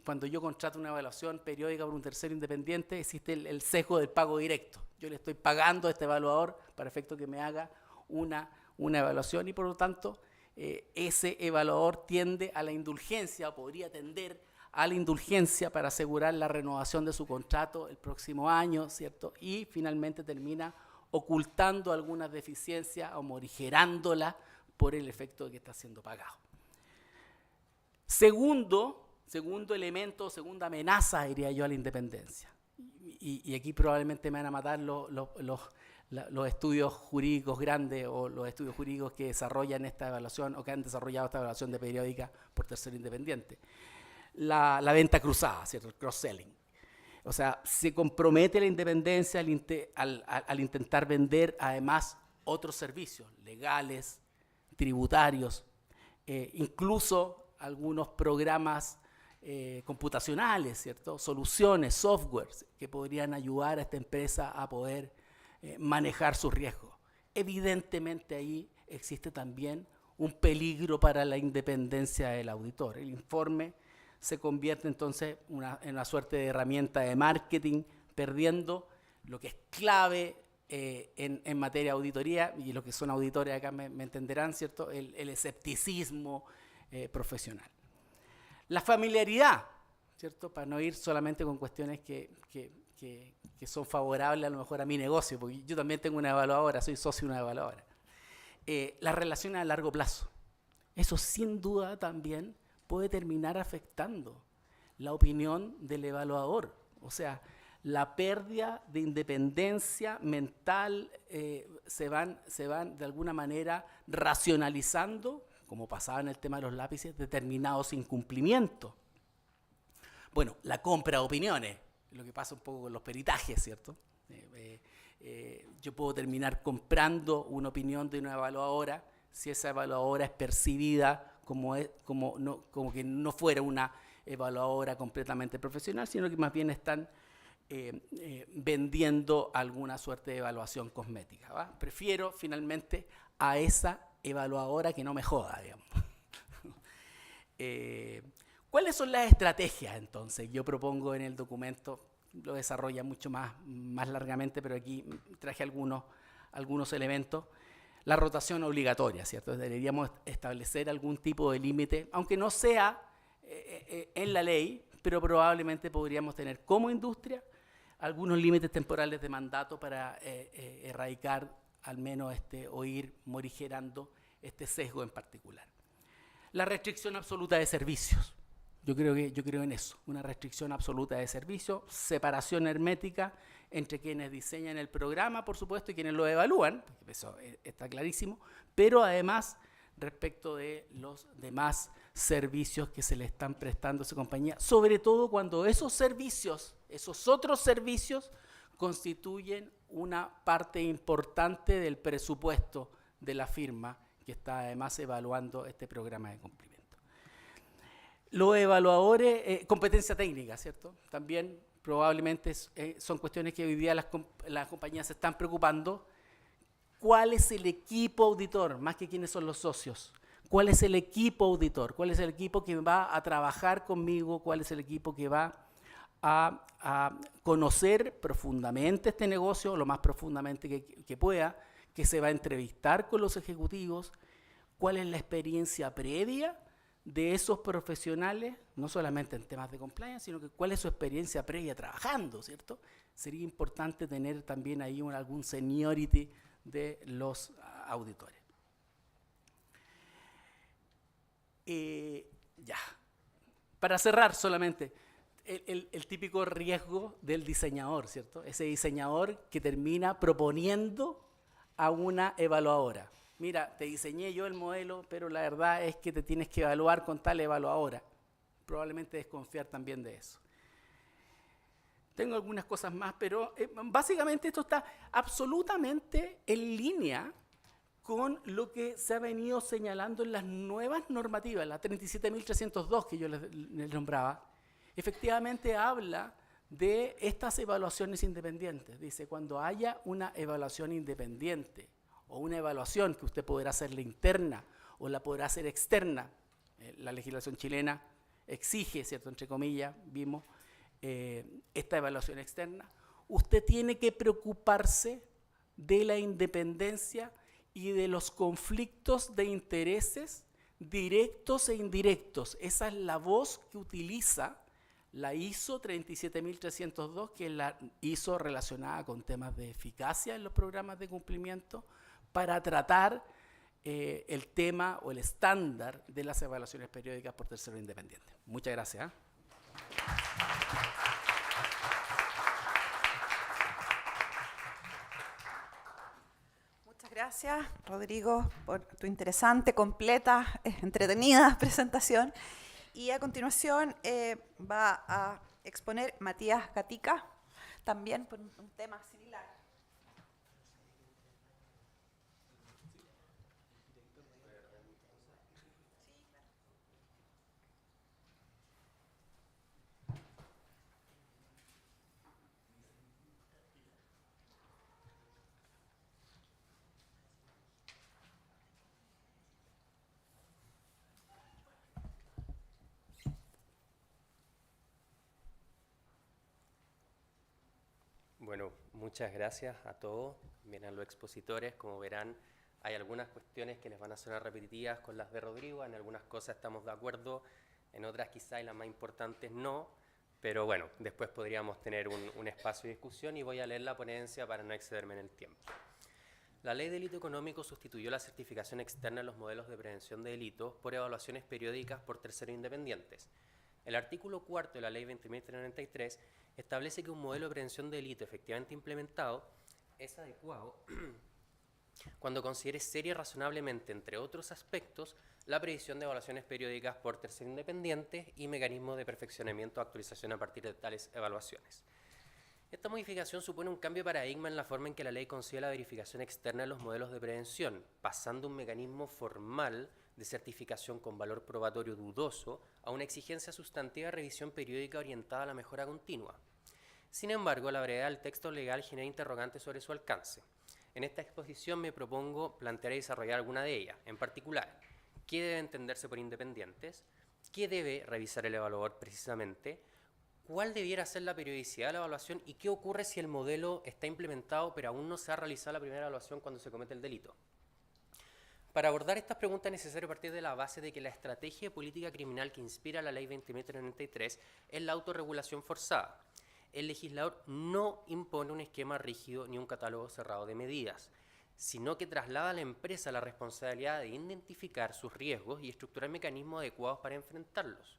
cuando yo contrato una evaluación periódica por un tercero independiente, existe el sesgo del pago directo. Yo le estoy pagando a este evaluador para efecto que me haga una evaluación y por lo tanto ese evaluador tiende a la indulgencia o podría tender a la indulgencia para asegurar la renovación de su contrato el próximo año, ¿cierto? Y finalmente termina ocultando algunas deficiencias o morigerándolas por el efecto de que está siendo pagado. Segundo elemento, segunda amenaza, diría yo, a la independencia. Y aquí probablemente me van a matar los estudios jurídicos grandes o los estudios jurídicos que desarrollan esta evaluación o que han desarrollado esta evaluación de periódica por tercero independiente. La venta cruzada, ¿cierto? El cross-selling. O sea, se compromete la independencia al intentar vender además otros servicios legales, tributarios, incluso algunos programas computacionales, ¿cierto? Soluciones, softwares que podrían ayudar a esta empresa a poder manejar sus riesgos. Evidentemente ahí existe también un peligro para la independencia del auditor. El informe se convierte entonces en una suerte de herramienta de marketing, perdiendo lo que es clave en materia de auditoría, y los que son auditores acá me entenderán, ¿cierto? El escepticismo profesional. La familiaridad, ¿cierto? Para no ir solamente con cuestiones que son favorables a lo mejor a mi negocio, porque yo también tengo una evaluadora, soy socio de una evaluadora. Las relaciones a largo plazo. Eso sin duda también puede terminar afectando la opinión del evaluador. O sea, la pérdida de independencia mental se van de alguna manera racionalizando, como pasaba en el tema de los lápices, determinados incumplimientos. Bueno, la compra de opiniones, lo que pasa un poco con los peritajes, ¿cierto? Yo puedo terminar comprando una opinión de una evaluadora si esa evaluadora es percibida como que no fuera una evaluadora completamente profesional, sino que más bien están vendiendo alguna suerte de evaluación cosmética, ¿va? Prefiero finalmente a esa evaluadora que no me joda, digamos. ¿Cuáles son las estrategias entonces? Yo propongo en el documento, lo desarrolla mucho más largamente, pero aquí traje algunos elementos. La rotación obligatoria, ¿cierto? Deberíamos establecer algún tipo de límite, aunque no sea en la ley, pero probablemente podríamos tener como industria algunos límites temporales de mandato para erradicar al menos o ir morigerando este sesgo en particular. La restricción absoluta de servicios. Yo creo en eso, una restricción absoluta de servicios, separación hermética entre quienes diseñan el programa, por supuesto, y quienes lo evalúan, porque eso está clarísimo, pero además respecto de los demás servicios que se le están prestando a esa compañía, sobre todo cuando esos servicios, esos otros servicios, constituyen una parte importante del presupuesto de la firma que está además evaluando este programa de cumplimiento. Los evaluadores, competencia técnica, ¿cierto? También probablemente son cuestiones que hoy día las compañías se están preocupando. ¿Cuál es el equipo auditor? Más que quiénes son los socios. ¿Cuál es el equipo auditor? ¿Cuál es el equipo que va a trabajar conmigo? ¿Cuál es el equipo que va a conocer profundamente este negocio, lo más profundamente que pueda, que se va a entrevistar con los ejecutivos? ¿Cuál es la experiencia previa de esos profesionales, no solamente en temas de compliance, sino que cuál es su experiencia previa trabajando, ¿cierto? Sería importante tener también ahí algún seniority de los auditores. Ya. Para cerrar solamente, el típico riesgo del diseñador, ¿cierto? Ese diseñador que termina proponiendo a una evaluadora. Mira, te diseñé yo el modelo, pero la verdad es que te tienes que evaluar con tal evaluadora. Probablemente desconfiar también de eso. tengo algunas cosas más, pero básicamente esto está absolutamente en línea con lo que se ha venido señalando en las nuevas normativas, la 37.302 que yo les nombraba. Efectivamente habla de estas evaluaciones independientes. Dice, cuando haya una evaluación independiente o una evaluación que usted podrá hacerla interna o la podrá hacer externa, la legislación chilena exige, ¿cierto?, entre comillas, vimos, esta evaluación externa, usted tiene que preocuparse de la independencia y de los conflictos de intereses directos e indirectos. Esa es la voz que utiliza la ISO 37302, que es la ISO relacionada con temas de eficacia en los programas de cumplimiento, para tratar el tema o el estándar de las evaluaciones periódicas por terceros independientes. Muchas gracias. Muchas gracias, Rodrigo, por tu interesante, completa, entretenida presentación. Y a continuación va a exponer Matías Gatica, también por un tema similar. Bueno, muchas gracias a todos. Vienen los expositores, como verán, hay algunas cuestiones que les van a sonar repetitivas con las de Rodrigo, en algunas cosas estamos de acuerdo, en otras quizá y las más importantes no, pero bueno, después podríamos tener un espacio de discusión y voy a leer la ponencia para no excederme en el tiempo. La Ley de Delito Económico sustituyó la certificación externa en los modelos de prevención de delitos por evaluaciones periódicas por terceros independientes. El artículo 4 de la Ley 20.393 establece que un modelo de prevención de delito efectivamente implementado es adecuado cuando considere seria y razonablemente, entre otros aspectos, la previsión de evaluaciones periódicas por terceros independientes y mecanismos de perfeccionamiento o actualización a partir de tales evaluaciones. Esta modificación supone un cambio de paradigma en la forma en que la ley concibe la verificación externa de los modelos de prevención, pasando un mecanismo formal de certificación con valor probatorio dudoso a una exigencia sustantiva de revisión periódica orientada a la mejora continua. Sin embargo, la brevedad del texto legal genera interrogantes sobre su alcance. En esta exposición me propongo plantear y desarrollar alguna de ellas, en particular, ¿qué debe entenderse por independientes? ¿Qué debe revisar el evaluador precisamente? ¿Cuál debiera ser la periodicidad de la evaluación? ¿Y qué ocurre si el modelo está implementado pero aún no se ha realizado la primera evaluación cuando se comete el delito? Para abordar estas preguntas es necesario partir de la base de que la estrategia de política criminal que inspira la Ley 20.93 es la autorregulación forzada. El legislador no impone un esquema rígido ni un catálogo cerrado de medidas, sino que traslada a la empresa la responsabilidad de identificar sus riesgos y estructurar mecanismos adecuados para enfrentarlos.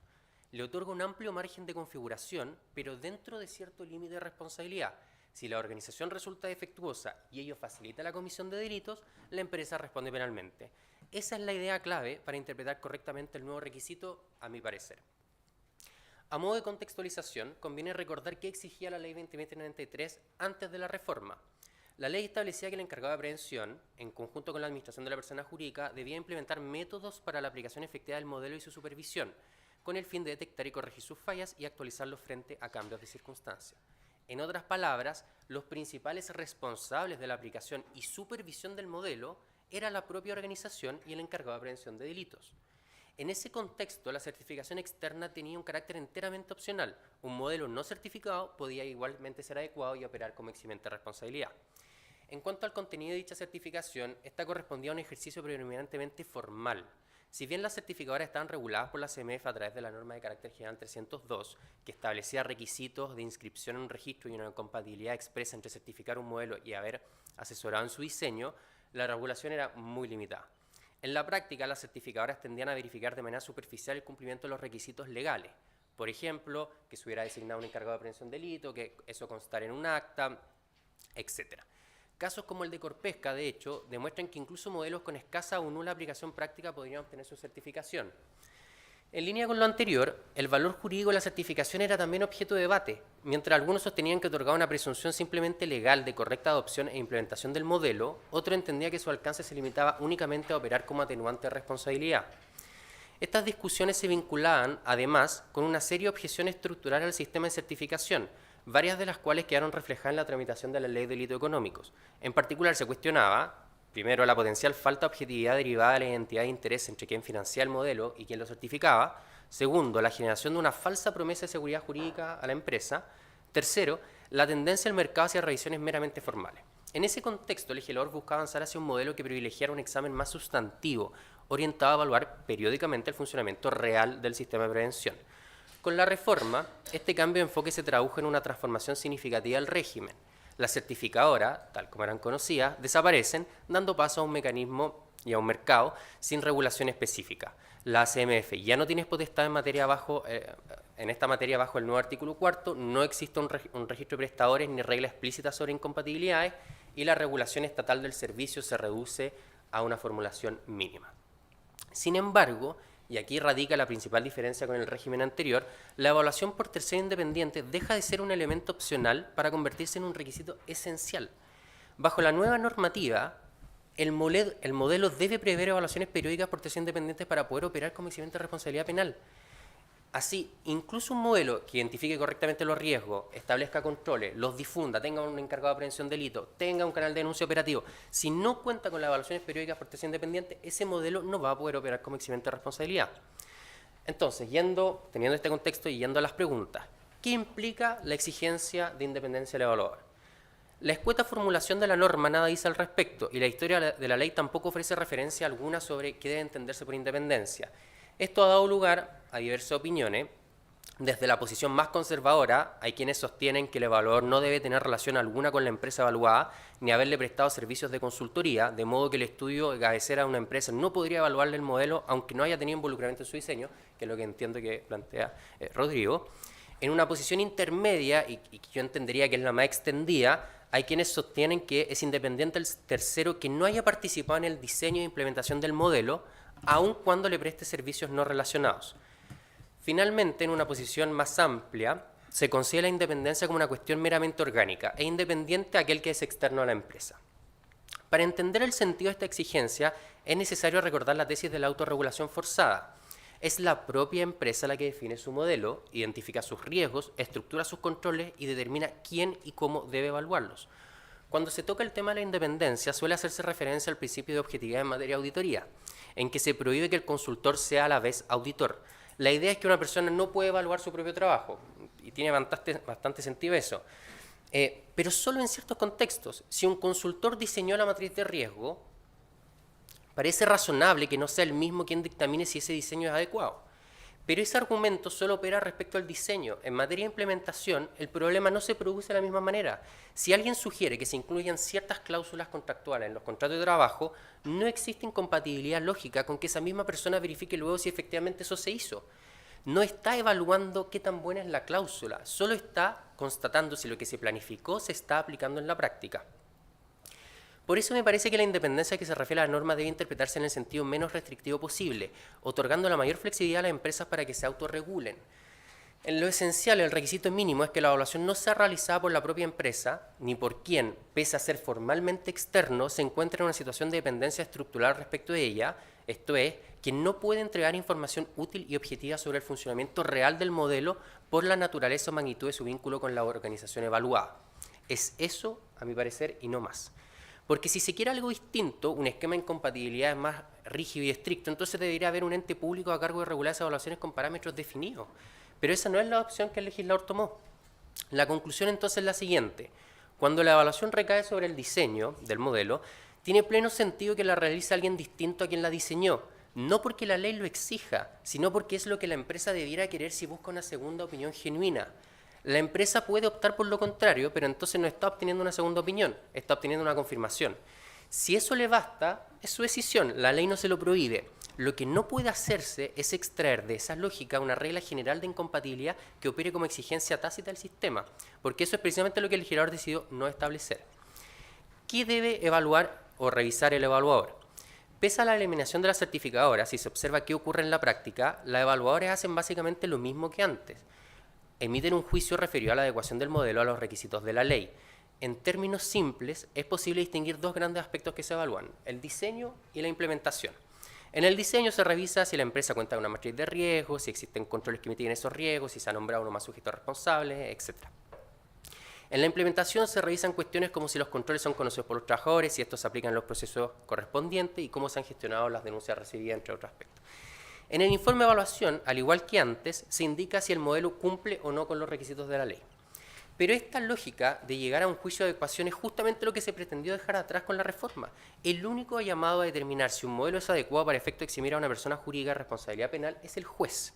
Le otorga un amplio margen de configuración, pero dentro de cierto límite de responsabilidad. Si la organización resulta defectuosa y ello facilita la comisión de delitos, la empresa responde penalmente. Esa es la idea clave para interpretar correctamente el nuevo requisito, a mi parecer. A modo de contextualización, conviene recordar qué exigía la Ley 20.93 antes de la reforma. La ley establecía que el encargado de prevención, en conjunto con la administración de la persona jurídica, debía implementar métodos para la aplicación efectiva del modelo y su supervisión, con el fin de detectar y corregir sus fallas y actualizarlos frente a cambios de circunstancia. En otras palabras, los principales responsables de la aplicación y supervisión del modelo era la propia organización y el encargado de prevención de delitos. En ese contexto, la certificación externa tenía un carácter enteramente opcional. Un modelo no certificado podía igualmente ser adecuado y operar como eximente de responsabilidad. En cuanto al contenido de dicha certificación, esta correspondía a un ejercicio predominantemente formal. Si bien las certificadoras estaban reguladas por la CMF a través de la norma de carácter general 302, que establecía requisitos de inscripción en un registro y una compatibilidad expresa entre certificar un modelo y haber asesorado en su diseño, la regulación era muy limitada. En la práctica, las certificadoras tendían a verificar de manera superficial el cumplimiento de los requisitos legales. Por ejemplo, que se hubiera designado un encargado de prevención de delito, que eso constara en un acta, etc. Casos como el de Corpesca, de hecho, demuestran que incluso modelos con escasa o nula aplicación práctica podrían obtener su certificación. En línea con lo anterior, el valor jurídico de la certificación era también objeto de debate. Mientras algunos sostenían que otorgaba una presunción simplemente legal de correcta adopción e implementación del modelo, otro entendía que su alcance se limitaba únicamente a operar como atenuante de responsabilidad. Estas discusiones se vinculaban, además, con una serie de objeciones estructurales al sistema de certificación, varias de las cuales quedaron reflejadas en la tramitación de la Ley de Delitos Económicos. En particular, se cuestionaba, primero, la potencial falta de objetividad derivada de la identidad de interés entre quien financiaba el modelo y quien lo certificaba. Segundo, la generación de una falsa promesa de seguridad jurídica a la empresa. Tercero, la tendencia del mercado hacia revisiones meramente formales. En ese contexto, el legislador buscaba avanzar hacia un modelo que privilegiara un examen más sustantivo, orientado a evaluar periódicamente el funcionamiento real del sistema de prevención. Con la reforma, este cambio de enfoque se tradujo en una transformación significativa del régimen. Las certificadoras, tal como eran conocidas, desaparecen, dando paso a un mecanismo y a un mercado sin regulación específica. La ACMF ya no tiene potestad en esta materia bajo el nuevo artículo 4, no existe un registro de prestadores ni regla explícita sobre incompatibilidades y la regulación estatal del servicio se reduce a una formulación mínima. Sin embargo, y aquí radica la principal diferencia con el régimen anterior, la evaluación por tercero independiente deja de ser un elemento opcional para convertirse en un requisito esencial. Bajo la nueva normativa, el modelo debe prever evaluaciones periódicas por terceros independientes para poder operar como eximiente de responsabilidad penal. Así, incluso un modelo que identifique correctamente los riesgos, establezca controles, los difunda, tenga un encargado de prevención de delito, tenga un canal de denuncia operativo, si no cuenta con las evaluaciones periódicas por tercero independiente, ese modelo no va a poder operar como eximiente de responsabilidad. Entonces, teniendo este contexto y yendo a las preguntas, ¿qué implica la exigencia de independencia del evaluador? La escueta formulación de la norma nada dice al respecto y la historia de la ley tampoco ofrece referencia alguna sobre qué debe entenderse por independencia. Esto ha dado lugar a diversas opiniones. Desde la posición más conservadora, hay quienes sostienen que el evaluador no debe tener relación alguna con la empresa evaluada ni haberle prestado servicios de consultoría, de modo que el estudio de cabecera de una empresa no podría evaluarle el modelo aunque no haya tenido involucramiento en su diseño, que es lo que entiendo que plantea Rodrigo. En una posición intermedia, y que yo entendería que es la más extendida, hay quienes sostienen que es independiente el tercero que no haya participado en el diseño e implementación del modelo, aun cuando le preste servicios no relacionados. Finalmente, en una posición más amplia, se considera la independencia como una cuestión meramente orgánica e independiente a aquel que es externo a la empresa. Para entender el sentido de esta exigencia, es necesario recordar la tesis de la autorregulación forzada. Es la propia empresa la que define su modelo, identifica sus riesgos, estructura sus controles y determina quién y cómo debe evaluarlos. Cuando se toca el tema de la independencia, suele hacerse referencia al principio de objetividad en materia de auditoría, en que se prohíbe que el consultor sea a la vez auditor. La idea es que una persona no puede evaluar su propio trabajo, y tiene bastante sentido eso. Pero solo en ciertos contextos. Si un consultor diseñó la matriz de riesgo, parece razonable que no sea el mismo quien dictamine si ese diseño es adecuado. Pero ese argumento solo opera respecto al diseño. En materia de implementación, el problema no se produce de la misma manera. Si alguien sugiere que se incluyan ciertas cláusulas contractuales en los contratos de trabajo, no existe incompatibilidad lógica con que esa misma persona verifique luego si efectivamente eso se hizo. No está evaluando qué tan buena es la cláusula, solo está constatando si lo que se planificó se está aplicando en la práctica. Por eso me parece que la independencia que se refiere a la norma debe interpretarse en el sentido menos restrictivo posible, otorgando la mayor flexibilidad a las empresas para que se autorregulen. En lo esencial, el requisito mínimo es que la evaluación no sea realizada por la propia empresa, ni por quien, pese a ser formalmente externo, se encuentre en una situación de dependencia estructural respecto de ella, esto es, quien no puede entregar información útil y objetiva sobre el funcionamiento real del modelo por la naturaleza o magnitud de su vínculo con la organización evaluada. Es eso, a mi parecer, y no más. Porque si se quiere algo distinto, un esquema de incompatibilidad es más rígido y estricto, entonces debería haber un ente público a cargo de regular esas evaluaciones con parámetros definidos. Pero esa no es la opción que el legislador tomó. La conclusión entonces es la siguiente. Cuando la evaluación recae sobre el diseño del modelo, tiene pleno sentido que la realice alguien distinto a quien la diseñó, no porque la ley lo exija, sino porque es lo que la empresa debiera querer si busca una segunda opinión genuina. La empresa puede optar por lo contrario, pero entonces no está obteniendo una segunda opinión, está obteniendo una confirmación. Si eso le basta, es su decisión, la ley no se lo prohíbe. Lo que no puede hacerse es extraer de esa lógica una regla general de incompatibilidad que opere como exigencia tácita del sistema, porque eso es precisamente lo que el legislador decidió no establecer. ¿Qué debe evaluar o revisar el evaluador? Pese a la eliminación de la certificadora, si se observa qué ocurre en la práctica, las evaluadores hacen básicamente lo mismo que antes. Emiten un juicio referido a la adecuación del modelo a los requisitos de la ley. En términos simples, es posible distinguir dos grandes aspectos que se evalúan: el diseño y la implementación. En el diseño se revisa si la empresa cuenta con una matriz de riesgos, si existen controles que mitigan esos riesgos, si se ha nombrado uno más sujeto responsable, etc. En la implementación se revisan cuestiones como si los controles son conocidos por los trabajadores, si estos se aplican en los procesos correspondientes y cómo se han gestionado las denuncias recibidas, entre otros aspectos. En el informe de evaluación, al igual que antes, se indica si el modelo cumple o no con los requisitos de la ley. Pero esta lógica de llegar a un juicio de adecuación es justamente lo que se pretendió dejar atrás con la reforma. El único llamado a determinar si un modelo es adecuado para efecto de eximir a una persona jurídica de responsabilidad penal es el juez.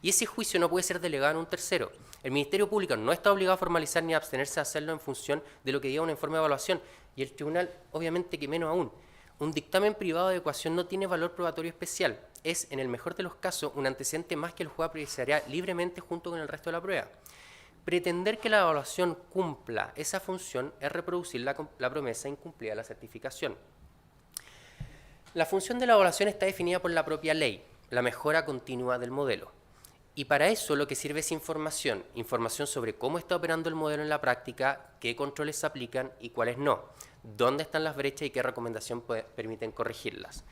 Y ese juicio no puede ser delegado en un tercero. El Ministerio Público no está obligado a formalizar ni a abstenerse de hacerlo en función de lo que diga un informe de evaluación. Y el tribunal, obviamente que menos aún. Un dictamen privado de adecuación no tiene valor probatorio especial. Es, en el mejor de los casos, un antecedente más que el juez apreciaría libremente junto con el resto de la prueba. Pretender que la evaluación cumpla esa función es reproducir la promesa incumplida de la certificación. La función de la evaluación está definida por la propia ley, la mejora continua del modelo. Y para eso lo que sirve es información sobre cómo está operando el modelo en la práctica, qué controles se aplican y cuáles no, dónde están las brechas y qué recomendación permiten corregirlas.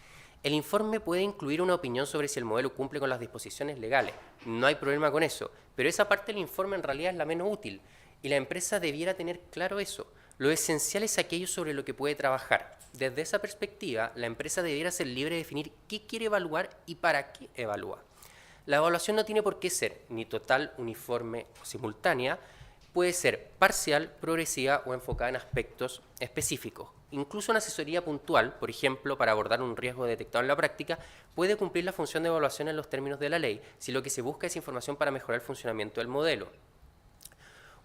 El informe puede incluir una opinión sobre si el modelo cumple con las disposiciones legales. No hay problema con eso, pero esa parte del informe en realidad es la menos útil y la empresa debiera tener claro eso. Lo esencial es aquello sobre lo que puede trabajar. Desde esa perspectiva, la empresa debiera ser libre de definir qué quiere evaluar y para qué evalúa. La evaluación no tiene por qué ser ni total, uniforme o simultánea, puede ser parcial, progresiva o enfocada en aspectos específicos. Incluso una asesoría puntual, por ejemplo, para abordar un riesgo detectado en la práctica, puede cumplir la función de evaluación en los términos de la ley, si lo que se busca es información para mejorar el funcionamiento del modelo.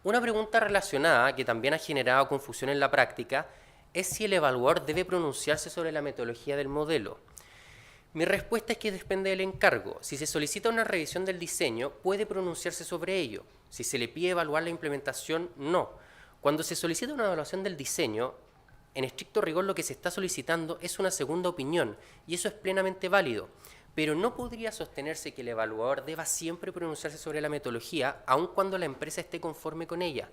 Una pregunta relacionada, que también ha generado confusión en la práctica, es si el evaluador debe pronunciarse sobre la metodología del modelo. Mi respuesta es que depende del encargo. Si se solicita una revisión del diseño, puede pronunciarse sobre ello. Si se le pide evaluar la implementación, no. Cuando se solicita una evaluación del diseño, en estricto rigor lo que se está solicitando es una segunda opinión, y eso es plenamente válido. Pero no podría sostenerse que el evaluador deba siempre pronunciarse sobre la metodología, aun cuando la empresa esté conforme con ella.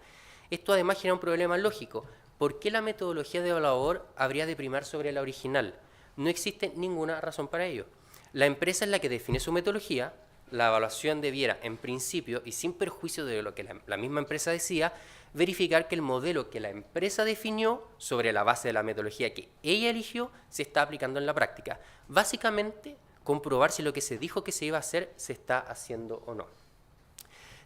Esto además genera un problema lógico. ¿Por qué la metodología del evaluador habría de primar sobre la original? No existe ninguna razón para ello. La empresa es la que define su metodología, la evaluación debiera, en principio, y sin perjuicio de lo que la misma empresa decía, verificar que el modelo que la empresa definió sobre la base de la metodología que ella eligió se está aplicando en la práctica. Básicamente, comprobar si lo que se dijo que se iba a hacer se está haciendo o no.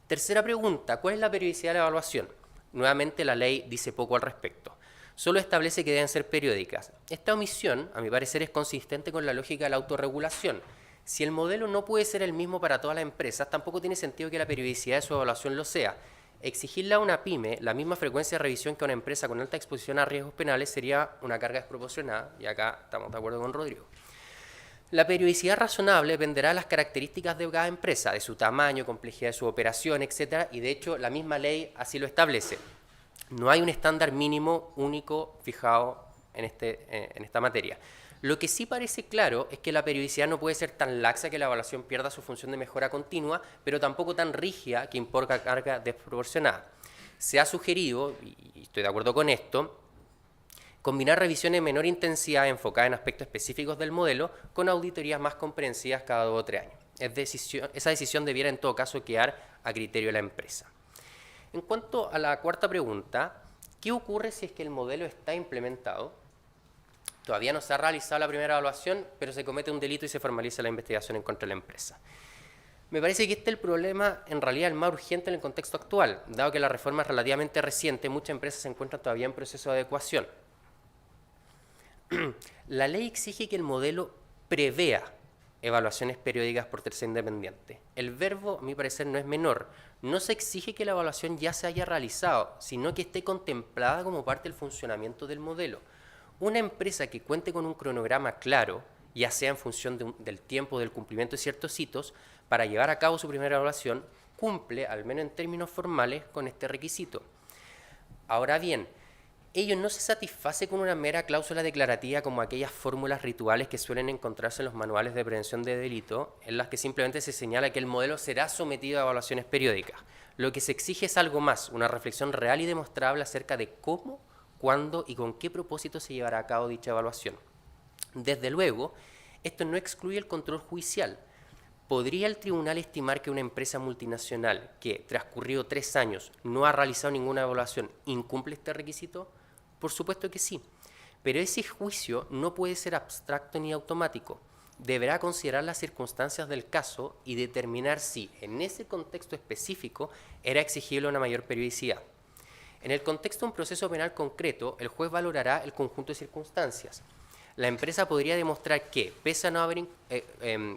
Tercera pregunta, ¿cuál es la periodicidad de la evaluación? Nuevamente la ley dice poco al respecto. Solo establece que deben ser periódicas. Esta omisión, a mi parecer, es consistente con la lógica de la autorregulación. Si el modelo no puede ser el mismo para todas las empresas, tampoco tiene sentido que la periodicidad de su evaluación lo sea. Exigirle a una pyme la misma frecuencia de revisión que a una empresa con alta exposición a riesgos penales sería una carga desproporcionada, y acá estamos de acuerdo con Rodrigo. La periodicidad razonable dependerá de las características de cada empresa, de su tamaño, complejidad de su operación, etc. Y de hecho, la misma ley así lo establece. No hay un estándar mínimo único fijado en esta materia. Lo que sí parece claro es que la periodicidad no puede ser tan laxa que la evaluación pierda su función de mejora continua, pero tampoco tan rígida que imponga carga desproporcionada. Se ha sugerido, y estoy de acuerdo con esto, combinar revisiones de menor intensidad enfocadas en aspectos específicos del modelo con auditorías más comprensivas cada 2 o 3 años. Esa decisión debiera en todo caso quedar a criterio de la empresa. En cuanto a la cuarta pregunta, ¿qué ocurre si es que el modelo está implementado? Todavía no se ha realizado la primera evaluación, pero se comete un delito y se formaliza la investigación en contra de la empresa. Me parece que este es el problema, en realidad, el más urgente en el contexto actual. Dado que la reforma es relativamente reciente, muchas empresas se encuentran todavía en proceso de adecuación. La ley exige que el modelo prevea evaluaciones periódicas por tercero independiente. El verbo, a mi parecer, no es menor. No se exige que la evaluación ya se haya realizado, sino que esté contemplada como parte del funcionamiento del modelo. Una empresa que cuente con un cronograma claro, ya sea en función del tiempo del cumplimiento de ciertos hitos, para llevar a cabo su primera evaluación, cumple, al menos en términos formales, con este requisito. Ahora bien, ello no se satisface con una mera cláusula declarativa como aquellas fórmulas rituales que suelen encontrarse en los manuales de prevención de delito, en las que simplemente se señala que el modelo será sometido a evaluaciones periódicas. Lo que se exige es algo más, una reflexión real y demostrable acerca de cómo, cuándo y con qué propósito se llevará a cabo dicha evaluación. Desde luego, esto no excluye el control judicial. ¿Podría el tribunal estimar que una empresa multinacional que, transcurrido 3 años, no ha realizado ninguna evaluación, incumple este requisito? Por supuesto que sí, pero ese juicio no puede ser abstracto ni automático. Deberá considerar las circunstancias del caso y determinar si, en ese contexto específico, era exigible una mayor periodicidad. En el contexto de un proceso penal concreto, el juez valorará el conjunto de circunstancias. La empresa podría demostrar que, pese a no haber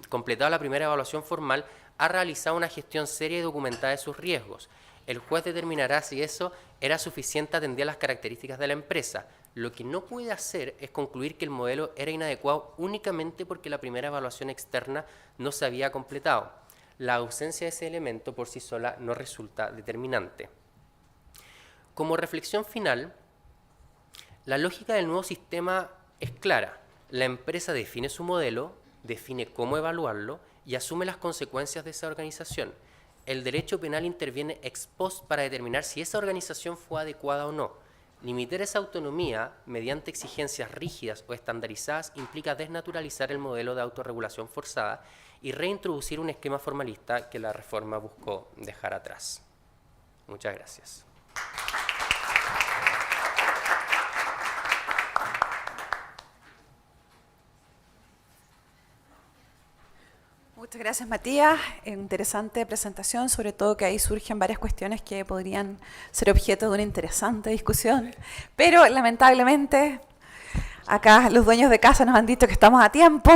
completado la primera evaluación formal, ha realizado una gestión seria y documentada de sus riesgos. El juez determinará si eso era suficiente atender a las características de la empresa. Lo que no puede hacer es concluir que el modelo era inadecuado únicamente porque la primera evaluación externa no se había completado. La ausencia de ese elemento por sí sola no resulta determinante. Como reflexión final, la lógica del nuevo sistema es clara. La empresa define su modelo, define cómo evaluarlo y asume las consecuencias de esa organización. El derecho penal interviene ex post para determinar si esa organización fue adecuada o no. Limitar esa autonomía mediante exigencias rígidas o estandarizadas implica desnaturalizar el modelo de autorregulación forzada y reintroducir un esquema formalista que la reforma buscó dejar atrás. Muchas gracias. Muchas gracias, Matías. Interesante presentación, sobre todo que ahí surgen varias cuestiones que podrían ser objeto de una interesante discusión. Pero, lamentablemente, acá los dueños de casa nos han dicho que estamos a tiempo,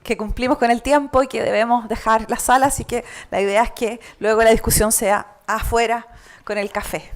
que cumplimos con el tiempo y que debemos dejar la sala, así que la idea es que luego la discusión sea afuera con el café.